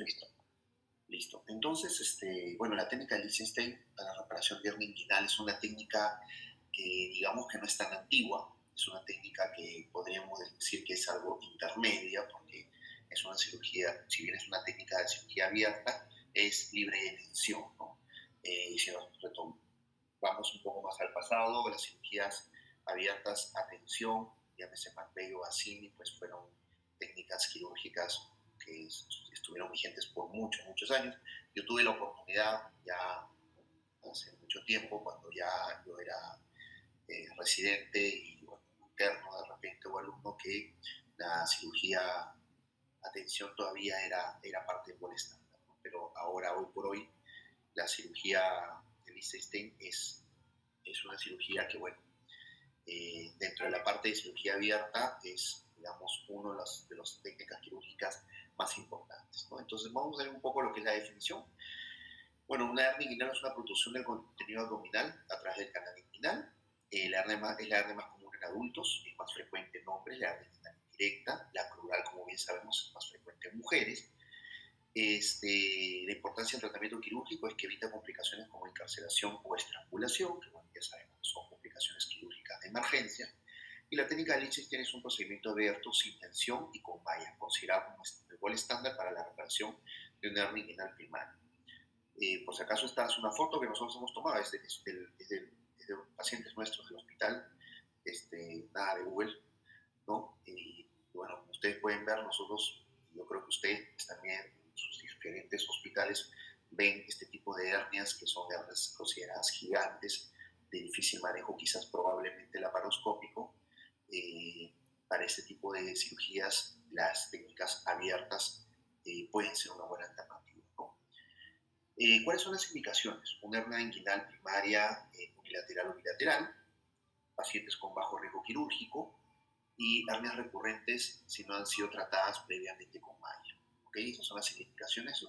Listo. Listo. Entonces, bueno, la técnica de Liechtenstein para la reparación de hernia inguinal es una técnica que digamos que no es tan antigua, es una técnica que podríamos decir que es algo intermedia, porque es una cirugía, si bien es una técnica de cirugía abierta, es libre de tensión, ¿no? Y si nos vamos un poco más al pasado, las cirugías abiertas a tensión, llámese Mapei o Bassini, pues fueron técnicas quirúrgicas que estuvieron vigentes por muchos, muchos años. Yo tuve la oportunidad ya hace mucho tiempo, cuando ya yo era residente y bueno, interno de repente o alumno, que la cirugía a tensión todavía era parte del buen estándar, ¿no? Pero ahora, hoy por hoy, la cirugía de Liechtenstein es una cirugía que, bueno, dentro de la parte de cirugía abierta es, digamos, uno de las técnicas quirúrgicas más importantes, ¿no? Entonces vamos a ver un poco lo que es la definición. Bueno, una hernia inguinal es una protrusión del contenido abdominal a través del canal inguinal. Es la hernia más común en adultos, es más frecuente en hombres, la hernia inguinal indirecta. La plural, como bien sabemos, es más frecuente en mujeres. La importancia del tratamiento quirúrgico es que evita complicaciones como encarcelación o estrangulación, que bueno, ya sabemos que son complicaciones quirúrgicas de emergencia. Y la técnica de Liechtenstein es un procedimiento abierto, sin tensión y con malla, considerado como el gol estándar para la reparación de una hernia inguinal primaria. Por si acaso, esta es una foto que nosotros hemos tomado, es de pacientes nuestros del hospital, nada de Google, ¿no? Y bueno, como ustedes pueden ver, nosotros, yo creo que ustedes también en sus diferentes hospitales ven este tipo de hernias, que son hernias consideradas gigantes, de difícil manejo, quizás probablemente laparoscópico. Para este tipo de cirugías, las técnicas abiertas pueden ser una buena alternativa, ¿no? ¿Cuáles son las indicaciones? Una hernia inguinal primaria, unilateral o bilateral, pacientes con bajo riesgo quirúrgico, y hernias recurrentes si no han sido tratadas previamente con malla. ¿Okay? Esas son las indicaciones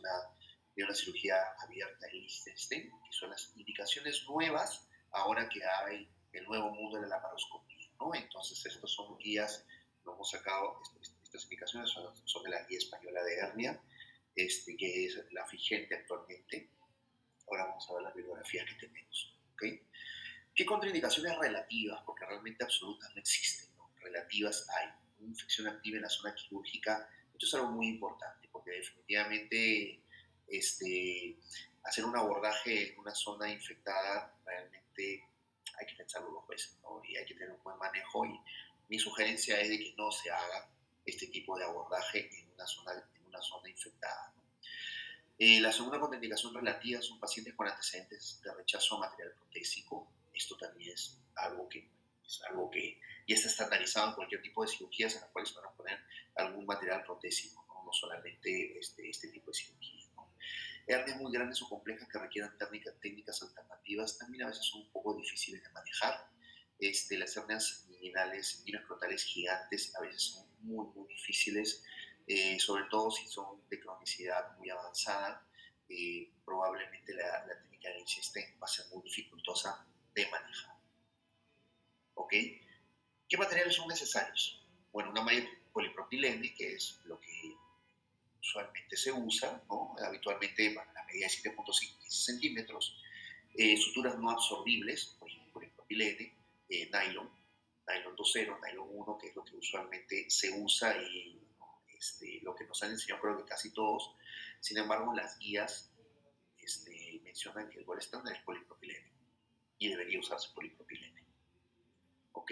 de una cirugía abierta en Liechtenstein, que son las indicaciones nuevas ahora que hay el nuevo mundo de la laparoscopía, ¿no? Entonces, estos son guías, nos hemos sacado, estas indicaciones son de la guía española de hernia, que es la vigente actualmente. Ahora vamos a ver las bibliografías que tenemos. ¿Okay? ¿Qué contraindicaciones relativas? Porque realmente absolutas no existen, ¿no? Relativas hay. Una infección activa en la zona quirúrgica, esto es algo muy importante, porque definitivamente hacer un abordaje en una zona infectada realmente hay que pensarlo dos veces, ¿no? Y hay que tener un buen manejo, y mi sugerencia es de que no se haga este tipo de abordaje en una zona infectada, ¿no? La segunda contraindicación relativa son pacientes con antecedentes de rechazo a material protésico. Esto también es algo que ya está estandarizado en cualquier tipo de cirugías en las cuales van a poner algún material protésico, ¿no? No solamente este tipo de cirugía, ¿no? Hernias muy grandes o complejas que requieran técnicas alternativas también a veces son un poco difíciles de manejar. Las hernias inguinales, inguinocrotales gigantes, a veces son muy, muy difíciles, sobre todo si son de cronicidad muy avanzada. Probablemente la técnica de Liechtenstein va a ser muy dificultosa de manejar. ¿Ok? ¿Qué materiales son necesarios? Bueno, una malla polipropilene, que es lo que usualmente se usa, ¿no? Habitualmente para la medida de 7.5 centímetros. Suturas no absorbibles, por ejemplo, polipropilene, nylon, nylon 2.0, nylon 1, que es lo que usualmente se usa y, ¿no? Lo que nos han enseñado creo que casi todos. Sin embargo, las guías mencionan que el gol estándar es polipropilene y debería usarse polipropilene. ¿Ok?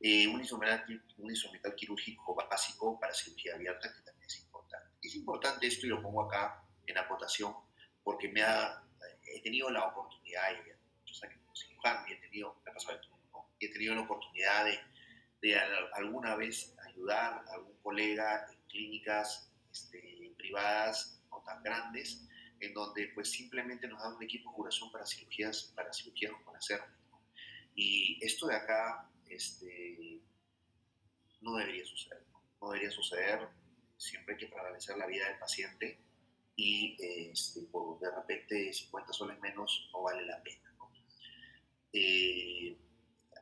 Un instrumental quirúrgico básico para cirugía abierta, que también es importante. Es importante esto, y lo pongo acá en acotación, porque he tenido la oportunidad, y muchos años como cirujano, y me ha pasado de todo, ¿no? He tenido la oportunidad de alguna vez ayudar a algún colega en clínicas privadas no tan grandes, en donde pues simplemente nos dan un equipo de curación para cirugías como las hernias, ¿no? Y esto de acá no debería suceder, ¿no? No debería suceder. Siempre hay que prevalecer la vida del paciente, y por de repente 50 soles menos no vale la pena, ¿no? Eh,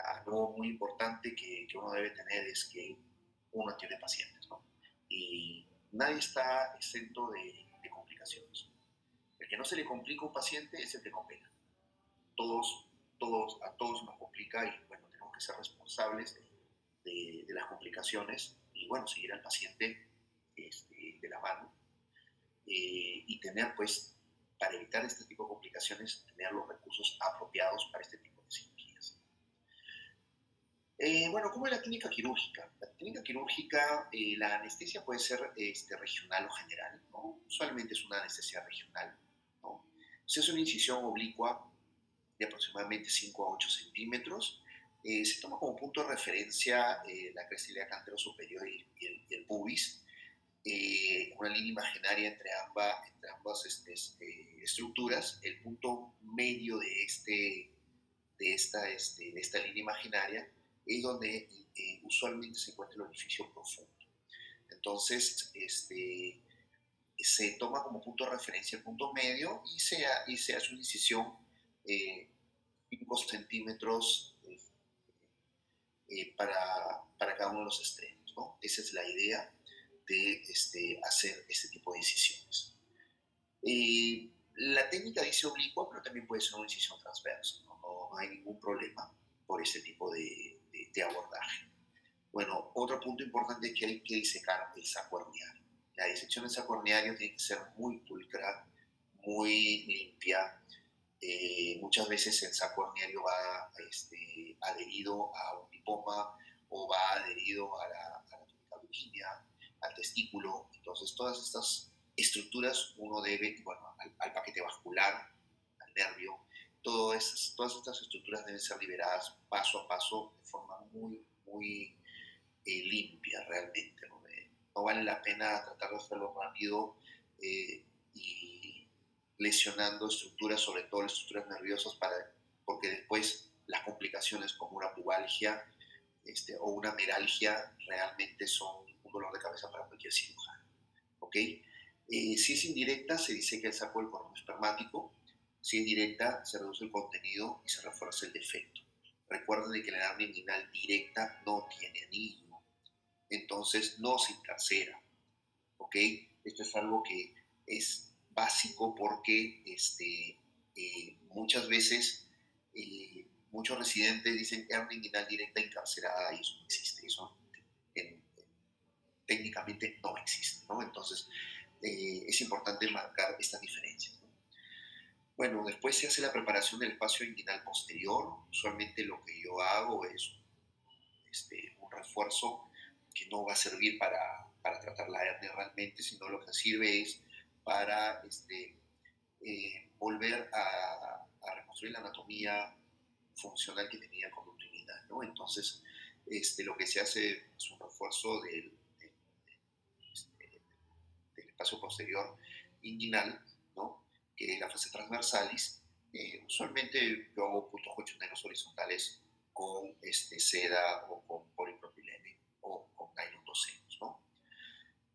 Algo muy importante que uno debe tener es que uno tiene pacientes, ¿no? Y nadie está exento de complicaciones. El que no se le complica a un paciente es el que complica. Todos, a todos nos complica y bueno, tenemos que ser responsables de las complicaciones y bueno, seguir al paciente de la mano y tener pues, para evitar este tipo de complicaciones, tener los recursos apropiados para este tipo de cirugías. Bueno, ¿cómo es la técnica quirúrgica? La técnica quirúrgica, la anestesia puede ser regional o general, ¿no? Usualmente es una anestesia regional, ¿no? Se hace una incisión oblicua de aproximadamente 5 a 8 centímetros. Se toma como punto de referencia la cresta ilíaca antero superior y el pubis, una línea imaginaria entre ambas estructuras. El punto medio de esta línea imaginaria es donde usualmente se encuentra el orificio profundo. Entonces, se toma como punto de referencia el punto medio y se hace una incisión 5 centímetros para cada uno de los extremos, ¿no? Esa es la idea de hacer este tipo de incisiones. La técnica dice oblicua, pero también puede ser una incisión transversa, ¿no? No hay ningún problema por ese tipo de abordaje. Bueno, otro punto importante es que hay que disecar el saco herniario. La disección del saco herniario tiene que ser muy pulcra, muy limpia. Muchas veces el saco herniario va adherido a un lipoma o va adherido a la túnica al testículo. Entonces, todas estas estructuras uno debe, bueno, al paquete vascular, al nervio, todas estas estructuras deben ser liberadas paso a paso de forma muy limpia realmente. ¿No? No vale la pena tratar de hacerlo rápido y lesionando estructuras, sobre todo las estructuras nerviosas, porque después las complicaciones como una pubalgia o una meralgia realmente son un dolor de cabeza para cualquier cirujano. ¿Ok? Si es indirecta, se dice que el saco del cordón espermático. Si es directa, se reduce el contenido y se refuerza el defecto. Recuerden que la hernia inguinal directa no tiene anillo, entonces no se encarcera. ¿Ok? Esto es algo que es básico porque muchas veces muchos residentes dicen hernia inguinal directa encarcerada y eso no existe. Eso técnicamente no existe, ¿no? Entonces, es importante marcar estas diferencias, ¿no? Bueno, después se hace la preparación del espacio inguinal posterior. Usualmente lo que yo hago es un refuerzo que no va a servir para tratar la hernia realmente, sino lo que sirve es para volver a reconstruir la anatomía funcional que tenía el conducto inguinal, ¿no? Entonces, lo que se hace es un refuerzo del espacio posterior inguinal, ¿no? Que es la fase transversalis. Usualmente yo hago puntos colchoneros horizontales con seda o con polipropilene o con nylon 200, ¿no?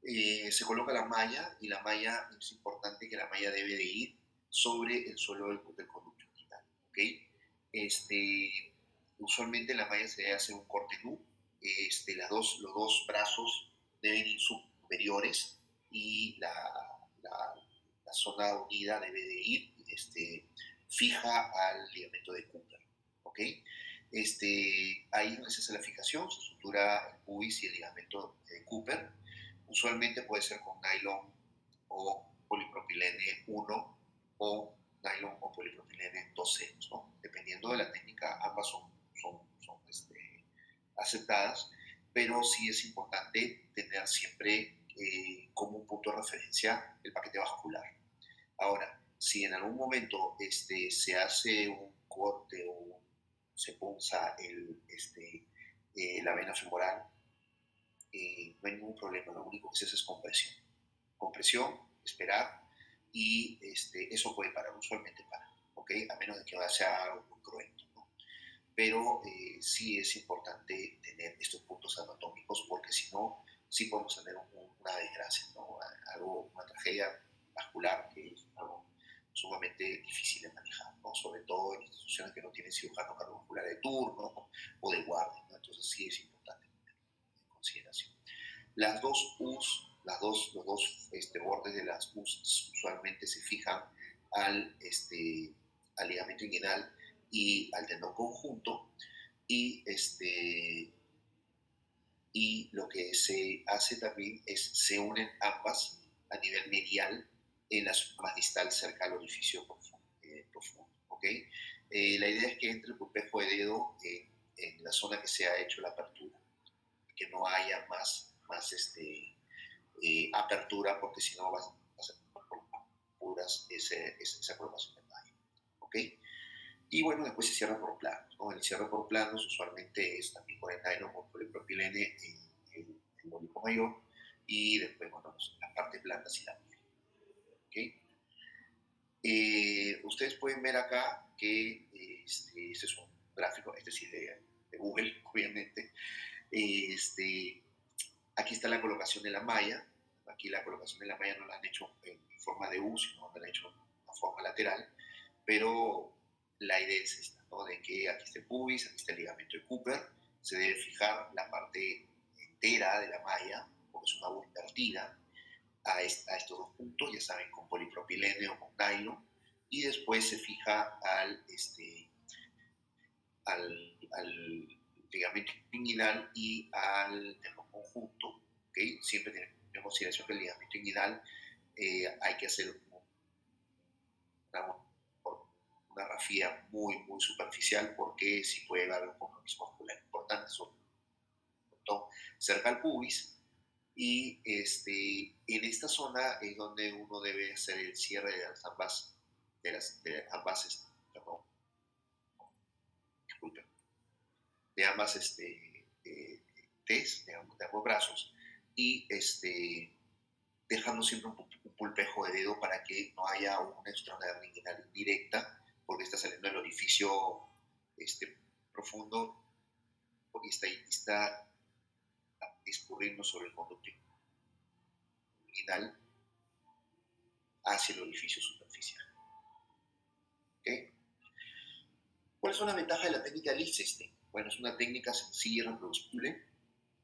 Se coloca la malla y la malla, es importante que la malla debe de ir sobre el suelo del conducto inguinal, ¿ok? Usualmente la malla se debe hacer un corte nu, los dos brazos deben ir superiores y la zona unida debe de ir fija al ligamento de Cooper, ¿ok? Ahí donde se hace la fijación, se sutura el pubis y el ligamento de Cooper. Usualmente puede ser con nylon o polipropilene 1 o nylon o polipropilene 2C, ¿no? Dependiendo de la técnica, ambas son aceptadas, pero sí es importante tener siempre como un punto de referencia el paquete vascular. Ahora, si en algún momento se hace un corte o se punza la vena femoral, no hay ningún problema, lo único que se hace es compresión. Compresión, esperar, y eso puede parar, usualmente para, ¿ok? A menos de que sea algo muy cruento, ¿no? Pero sí es importante tener estos puntos anatómicos porque si no, sí podemos tener una desgracia, ¿no? Una tragedia vascular que es algo sumamente difícil de manejar, ¿no? Sobre todo en instituciones que no tienen cirujano cardiovascular de turno o de guardia, ¿no? Entonces sí es importante tenerlo en consideración. Las dos U's, los dos bordes de las UCs usualmente se fijan al, al ligamento inguinal y al tendón conjunto, y, y lo que se hace también es se unen ambas a nivel medial en la zona más distal cerca al orificio profundo, ¿ok? La idea es que entre el pulpejo de dedo en la zona que se ha hecho la apertura, que no haya más apertura, porque si no vas a hacer puras esa colocación de malla, ¿ok? Y bueno, después se cierra por planos, ¿no? El cierre por planos usualmente es también con el nylon o polipropilene en el módulo mayor, y después, bueno, las partes blandas y la piel, ¿ok? Ustedes pueden ver acá que este es un gráfico, este sí de Google, obviamente. Este, Aquí está la colocación de la malla. Aquí la colocación de la malla no la han hecho en forma de U, sino la han hecho en forma lateral, pero la idea es esta, ¿no? De que aquí está el pubis, aquí está el ligamento de Cooper, se debe fijar la parte entera de la malla, porque es una U invertida, a estos dos puntos, ya saben, con polipropilene o con nylon, y después se fija al ligamento inguinal y al tendón conjunto, ¿okay? Siempre tenemos en consideración que el ligamento inguinal hay que hacer una, una rafía muy superficial, porque si puede haber un compromiso muscular importante, sobre todo cerca al pubis, y en esta zona es donde uno debe hacer el cierre de ambas perdón, disculpen, de ambas T's, de ambos brazos, y dejando siempre un pulpejo de dedo para que no haya una extraordinaria inguinal indirecta, porque está saliendo del orificio profundo, porque está discurriendo sobre el conducto inguinal hacia el orificio superficial. ¿Okay? ¿Cuáles son las ventajas de la técnica de Liechtenstein? Bueno, es una técnica sencilla y reproducible,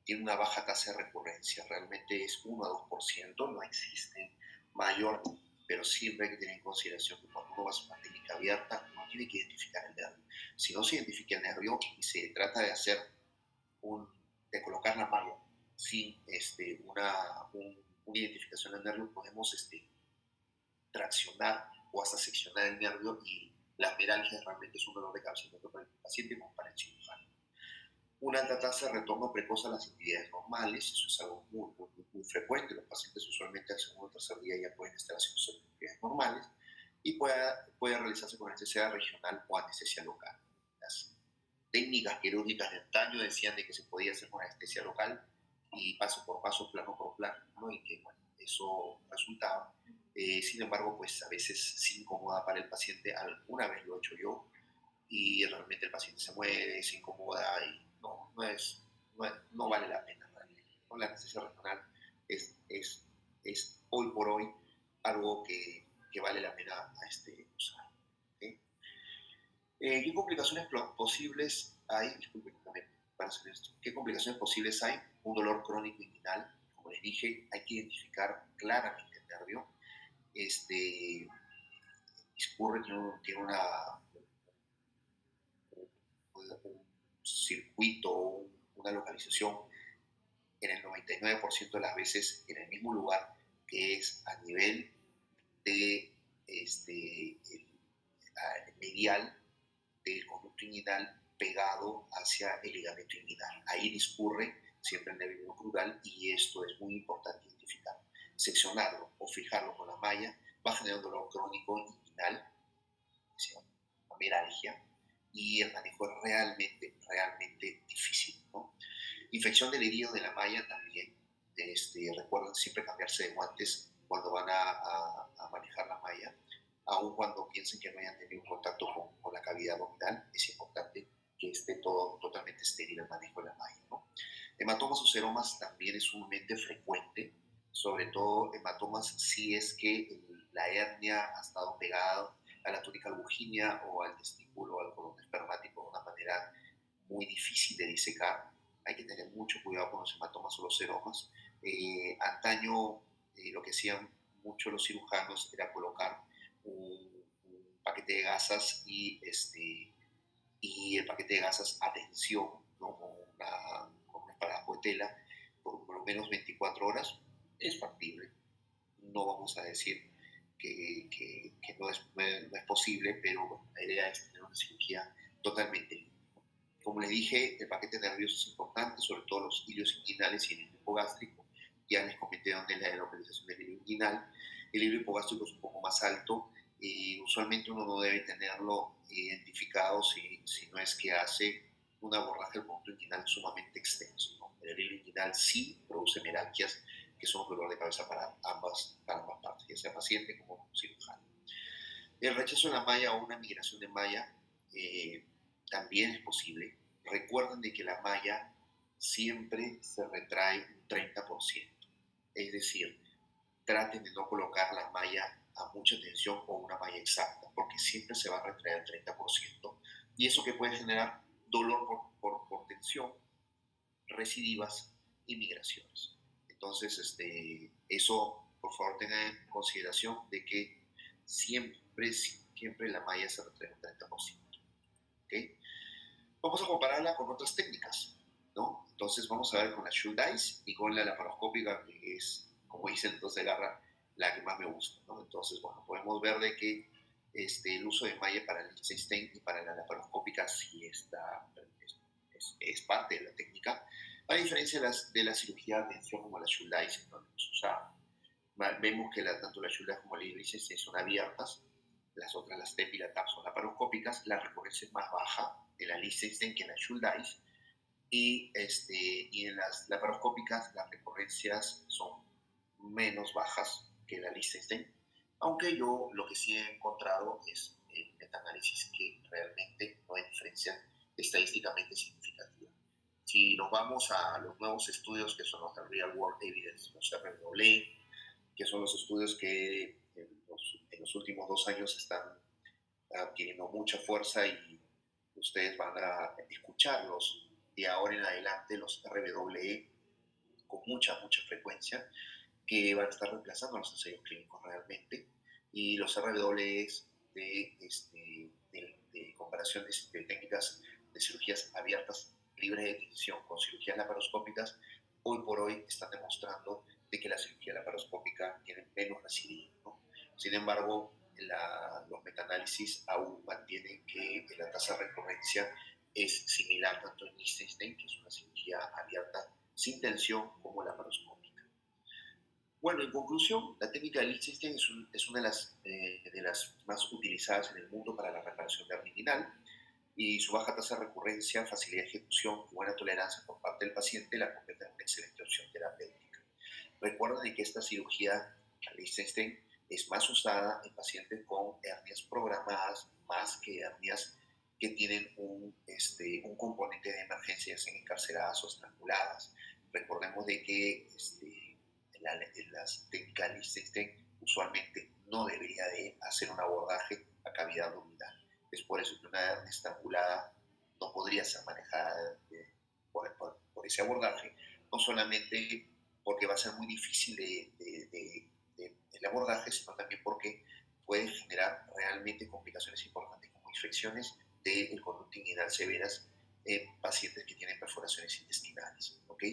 tiene una baja tasa de recurrencia, realmente es 1 a 2%, no existe mayor, pero siempre hay que tener en consideración que cuando uno va a hacer una técnica abierta, uno tiene que identificar el nervio. Si no se identifica el nervio y se trata de hacer de colocar la mano sin una identificación del nervio, podemos traccionar o hasta seccionar el nervio, y la meralgia realmente es un dolor de cabeza tanto para el paciente como para el cirujano. Una alta tasa de retorno precoz a las actividades normales, eso es algo muy frecuente. Los pacientes usualmente al segundo o tercer día ya pueden estar haciendo sus actividades normales, y puede realizarse con anestesia regional o anestesia local. Las técnicas quirúrgicas de antaño decían de que se podía hacer con anestesia local y paso por paso, plano por plano, ¿no? Y que bueno, eso resultaba. Sin embargo, pues a veces sí incomoda para el paciente. Alguna vez lo he hecho yo, y realmente el paciente se mueve, se incomoda, y no vale la pena realmente, ¿no? La anestesia regional es hoy por hoy algo que vale la pena usar, ¿okay? ¿Qué complicaciones posibles hay? Disculpen también para hacer esto. ¿Qué complicaciones posibles hay? Un dolor crónico inguinal. Como les dije, hay que identificar claramente el nervio. Discurre, tiene un circuito, una localización en el 99% de las veces en el mismo lugar, que es a nivel de el medial del conducto inguinal, pegado hacia el ligamento inguinal. Ahí discurre siempre el nervio crural, y esto es muy importante identificar. Seccionarlo o fijarlo con la malla va a generar un dolor crónico inguinal, meralgia, y el manejo es realmente difícil, ¿no? Infección del herido de la malla también. Recuerden siempre cambiarse de guantes cuando van a manejar la malla, aun cuando piensen que no hayan tenido un contacto con la cavidad abdominal. Es importante que esté todo totalmente estéril el manejo de la malla, ¿no? Hematomas o seromas también es sumamente frecuente, sobre todo hematomas si es que la hernia ha estado pegada a la túnica albuginea o al testículo o al cordón espermático de una manera muy difícil de disecar. Hay que tener mucho cuidado con los hematomas o los seromas. Antaño lo que hacían muchos los cirujanos era colocar un paquete de gasas y el paquete de gasas a tensión, ¿no? Con un esparadrapo de tela por lo menos 24 horas. Es factible. No vamos a decir que no es posible, pero bueno, la idea es tener una cirugía totalmente libre. Como les dije, el paquete nervioso es importante, sobre todo los hilios inguinales y el hilo hipogástrico. Ya les comenté dónde es la localización del hilo inguinal. El hilo hipogástrico es un poco más alto y usualmente uno no debe tenerlo identificado si no es que hace un abordaje del conducto inguinal sumamente extenso, ¿no? El hilo inguinal sí produce meralgias, que son dolor de cabeza para ambas partes, ya sea paciente como cirujano. El rechazo de la malla o una migración de malla eh, también es posible. Recuerden de que la malla siempre se retrae un 30%. Es decir, traten de no colocar la malla a mucha tensión o una malla exacta, porque siempre se va a retraer el 30%. Y eso que puede generar dolor por tensión, recidivas y migraciones. Entonces, eso, por favor, tengan en consideración de que siempre la malla se retrae un 30%. ¿Okay? Vamos a compararla con otras técnicas, ¿no? Entonces vamos a ver con la Schuldeis y con la laparoscópica, que es, como dice el tos de garra, la que más me gusta, ¿no? Entonces, bueno, podemos ver de que el uso de malla para el Liechtenstein y para la laparoscópica sí es parte de la técnica, a diferencia de la cirugía de atención como la Schuldeis, donde se usa. Vemos que tanto la Schuldeis como la Liechtenstein son abiertas, las otras, las TEP y la TAP, son laparoscópicas, la recurrencia es más baja en la Liechtenstein que en la Schuldeis, y en las laparoscópicas las recurrencias son menos bajas que la Liechtenstein, aunque yo lo que sí he encontrado es en metaanálisis que realmente no hay diferencia estadísticamente significativa. Si nos vamos a los nuevos estudios que son los de Real World Evidence, los RWE, que son los estudios que en los últimos 2 años están adquiriendo mucha fuerza y ustedes van a escucharlos de ahora en adelante, los RWE, con mucha frecuencia, que van a estar reemplazando los ensayos clínicos realmente. Y los RWEs de comparación de técnicas de cirugías abiertas libres de tensión con cirugías laparoscópicas, hoy por hoy están demostrando de que la cirugía laparoscópica tiene menos recidiva, ¿no? Sin embargo, los metaanálisis aún mantienen que la tasa de recurrencia es similar tanto en Liechtenstein, que es una cirugía abierta sin tensión, como laparoscópica. Bueno, en conclusión, la técnica de Liechtenstein es una de las más utilizadas en el mundo para la reparación de hernia inguinal, y su baja tasa de recurrencia, facilidad de ejecución y buena tolerancia por parte del paciente la convierte en una excelente opción terapéutica. Recuerden que esta cirugía, la Liechtenstein, es más usada en pacientes con hernias programadas más que hernias que tienen un componente de emergencia, sean encarceladas o estranguladas. Recordemos de que las técnicas Liechtenstein usualmente no debería de hacer un abordaje a cavidad abdominal. Es por eso que una hernia estrangulada no podría ser manejada por ese abordaje, no solamente porque va a ser muy difícil el abordaje, sino también porque puede generar realmente complicaciones importantes como infecciones del conducto inguinal severas en pacientes que tienen perforaciones intestinales, ¿ok?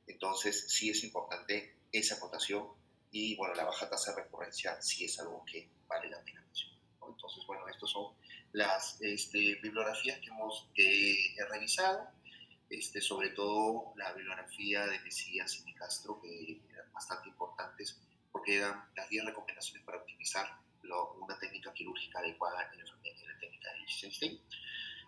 Entonces sí es importante esa acotación, y bueno, la baja tasa de recurrencia sí es algo que vale la pena mencionar, ¿no? Entonces, bueno, estas son las bibliografías que he revisado, sobre todo la bibliografía de Mesías y de Castro, que eran bastante importantes porque eran las 10 recomendaciones para optimizar una técnica quirúrgica adecuada en la técnica de Liechtenstein.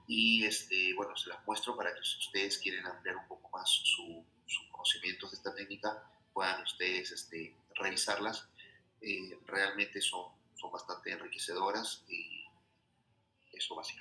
Y bueno, se las muestro para que si ustedes quieren ampliar un poco más sus conocimientos de esta técnica, puedan ustedes revisarlas. Realmente son bastante enriquecedoras, y eso básicamente.